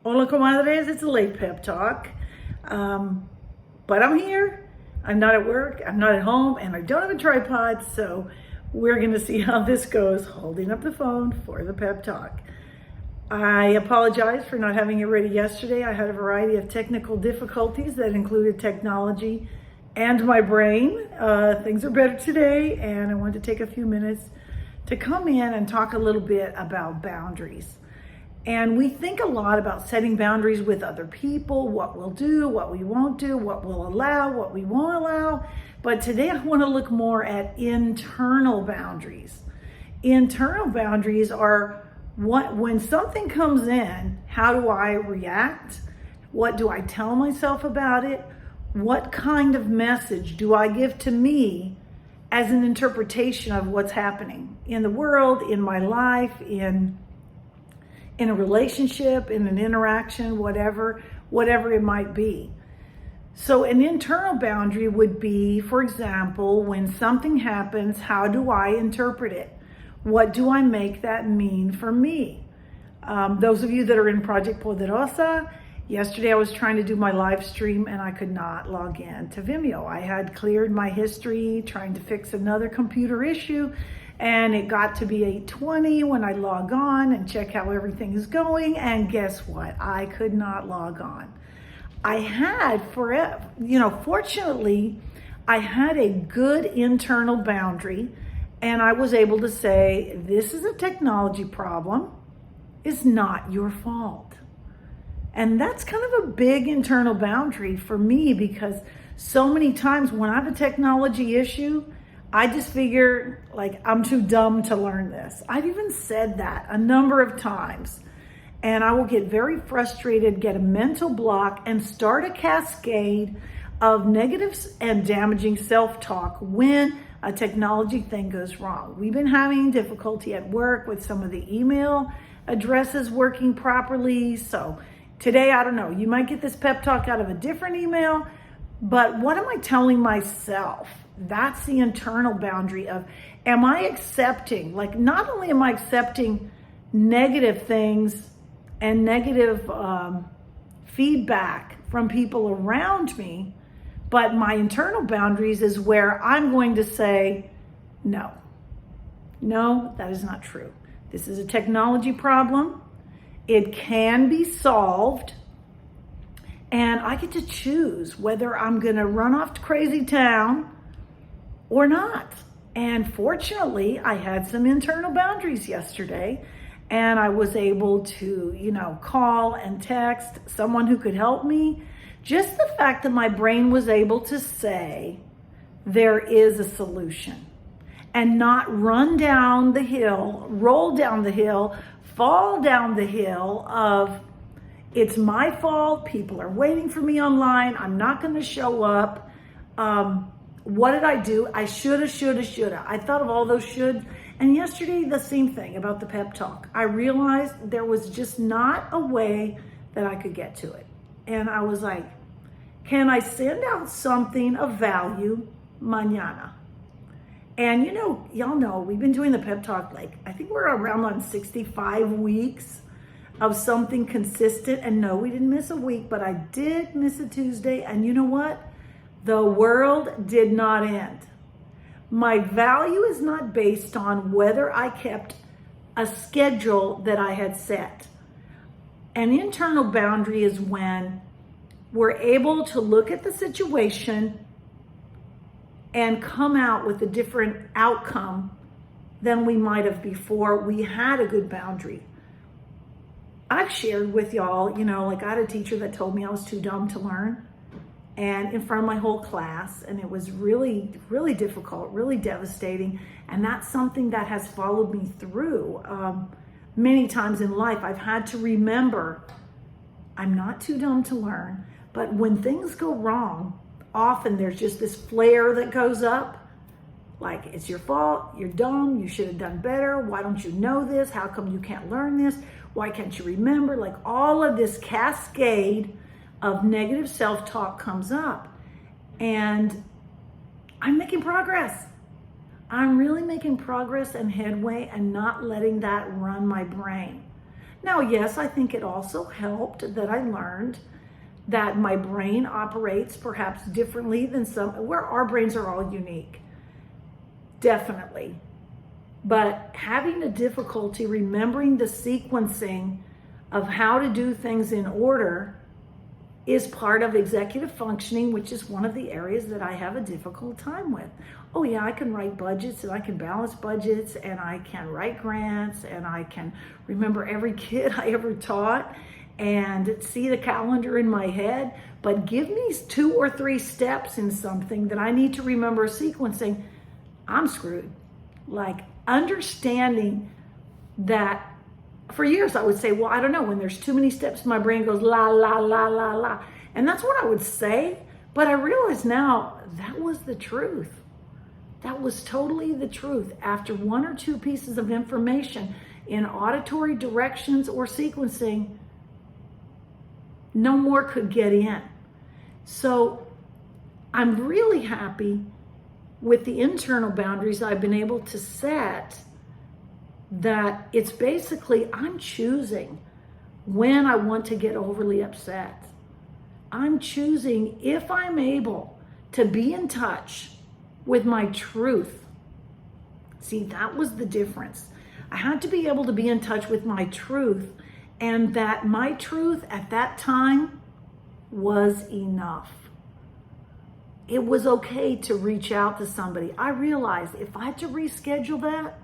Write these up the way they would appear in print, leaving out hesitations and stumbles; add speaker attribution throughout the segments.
Speaker 1: Hola, comadres. It's a late pep talk. But I'm here. I'm not at work. I'm not at home. And I don't have a tripod. So we're going to see how this goes, holding up the phone for the pep talk. I apologize for not having it ready yesterday. I had a variety of technical difficulties that included technology and my brain. Things are better today. And I wanted to take a few minutes to come in and talk a little bit about boundaries. And we think a lot about setting boundaries with other people, what we'll do, what we won't do, what we'll allow, what we won't allow. But today I want to look more at internal boundaries. Internal boundaries are when something comes in, how do I react? What do I tell myself about it? What kind of message do I give to me as an interpretation of what's happening in the world, in my life, in a relationship, in an interaction, whatever it might be. So an internal boundary would be, for example, when something happens, how do I interpret it? What do I make that mean for me? Those of you that are in Project Poderosa, yesterday I was trying to do my live stream and I could not log in to Vimeo. I had cleared my history, trying to fix another computer issue, and it got to be 8:20 when I log on and check how everything is going. And guess what? I could not log on. I had fortunately, I had a good internal boundary and I was able to say, this is a technology problem. It's not your fault. And that's kind of a big internal boundary for me because so many times when I have a technology issue, I just figure like I'm too dumb to learn this. I've even said that a number of times. And I will get very frustrated, get a mental block, and start a cascade of negative and damaging self-talk when a technology thing goes wrong. We've been having difficulty at work with some of the email addresses working properly. So today, I don't know, you might get this pep talk out of a different email, but what am I telling myself? That's the internal boundary of, am I accepting, like not only am I accepting negative things and negative feedback from people around me, but my internal boundaries is where I'm going to say, no, that is not true. This is a technology problem. It can be solved. And I get to choose whether I'm going to run off to crazy town or not. And fortunately, I had some internal boundaries yesterday and I was able to, call and text someone who could help me. Just the fact that my brain was able to say there is a solution and not run down the hill, roll down the hill, fall down the hill of it's my fault, people are waiting for me online, I'm not going to show up. What did I do? I shoulda. I thought of all those shoulds. And yesterday, the same thing about the pep talk. I realized there was just not a way that I could get to it. And I was like, can I send out something of value mañana? And y'all know, we've been doing the pep talk, I think we're around on 65 weeks of something consistent. And no, we didn't miss a week, but I did miss a Tuesday. And you know what? The world did not end. My value is not based on whether I kept a schedule that I had set. An internal boundary is when we're able to look at the situation and come out with a different outcome than we might have before we had a good boundary. I've shared with y'all, I had a teacher that told me I was too dumb to learn, and in front of my whole class, and it was really, really difficult, really devastating. And that's something that has followed me through many times in life. I've had to remember I'm not too dumb to learn, but when things go wrong, often there's just this flare that goes up, like it's your fault, you're dumb, you should have done better, why don't you know this, how come you can't learn this, why can't you remember, like all of this cascade of negative self-talk comes up. And I'm making progress. I'm really making progress and headway and not letting that run my brain. Now, yes, I think it also helped that I learned that my brain operates perhaps differently than where our brains are all unique. Definitely. But having a difficulty remembering the sequencing of how to do things in order is part of executive functioning, which is one of the areas that I have a difficult time with. Oh yeah, I can write budgets and I can balance budgets and I can write grants and I can remember every kid I ever taught and see the calendar in my head. But give me 2 or 3 steps in something that I need to remember sequencing, I'm screwed. Like understanding that for years I would say, well, I don't know, when there's too many steps, my brain goes la, la, la, la, la. And that's what I would say. But I realize now that was the truth. That was totally the truth. After 1 or 2 pieces of information in auditory directions or sequencing, no more could get in. So I'm really happy with the internal boundaries I've been able to set, that it's basically I'm choosing when I want to get overly upset. I'm choosing if I'm able to be in touch with my truth. See, that was the difference. I had to be able to be in touch with my truth, and that my truth at that time was enough. It was okay to reach out to somebody. I realized if I had to reschedule that,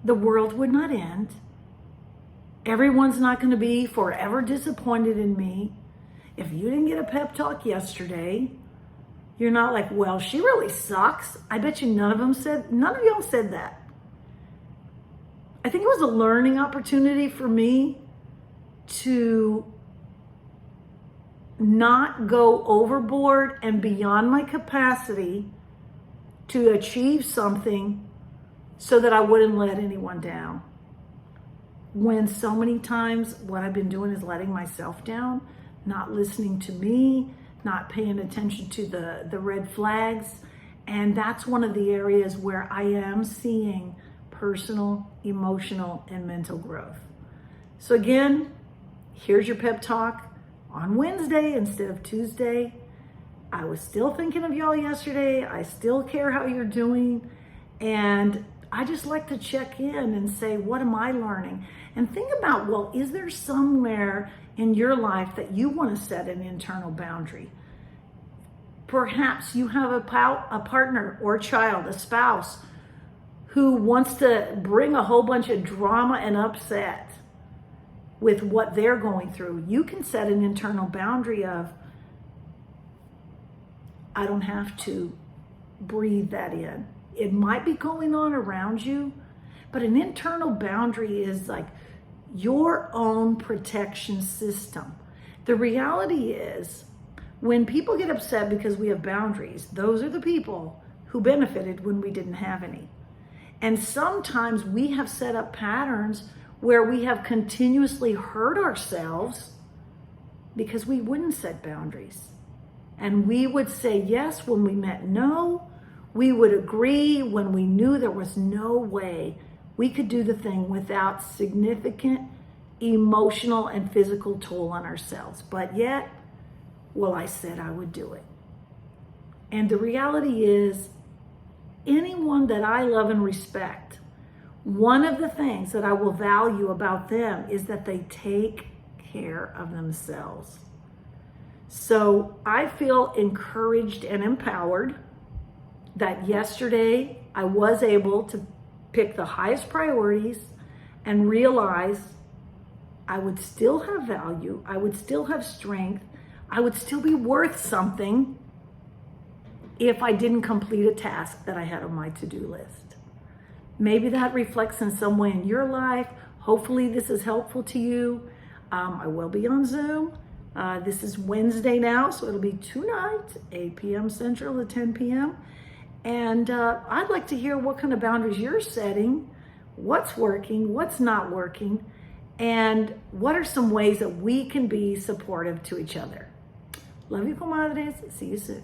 Speaker 1: the world would not end. Everyone's not going to be forever disappointed in me. If you didn't get a pep talk yesterday, you're not like, well, she really sucks. I bet you none of y'all said that. I think it was a learning opportunity for me to not go overboard and beyond my capacity to achieve something so that I wouldn't let anyone down. When so many times what I've been doing is letting myself down, not listening to me, not paying attention to the red flags. And that's one of the areas where I am seeing personal, emotional, and mental growth. So again, here's your pep talk on Wednesday instead of Tuesday. I was still thinking of y'all yesterday. I still care how you're doing. And I just like to check in and say, what am I learning? And think about, well, is there somewhere in your life that you want to set an internal boundary? Perhaps you have a partner or a child, a spouse, who wants to bring a whole bunch of drama and upset with what they're going through. You can set an internal boundary of, I don't have to breathe that in. It might be going on around you, but an internal boundary is like your own protection system. The reality is, when people get upset because we have boundaries, those are the people who benefited when we didn't have any. And sometimes we have set up patterns where we have continuously hurt ourselves because we wouldn't set boundaries. And we would say yes when we meant no. We would agree when we knew there was no way we could do the thing without significant emotional and physical toll on ourselves. But yet, well, I said I would do it. And the reality is, anyone that I love and respect, one of the things that I will value about them is that they take care of themselves. So I feel encouraged and empowered that yesterday I was able to pick the highest priorities and realize I would still have value, I would still have strength, I would still be worth something if I didn't complete a task that I had on my to-do list. Maybe that reflects in some way in your life. Hopefully this is helpful to you. I will be on Zoom. This is Wednesday now, so it'll be tonight, 8 p.m. Central to 10 p.m. And I'd like to hear what kind of boundaries you're setting, what's working, what's not working, and what are some ways that we can be supportive to each other. Love you, comadres. See you soon.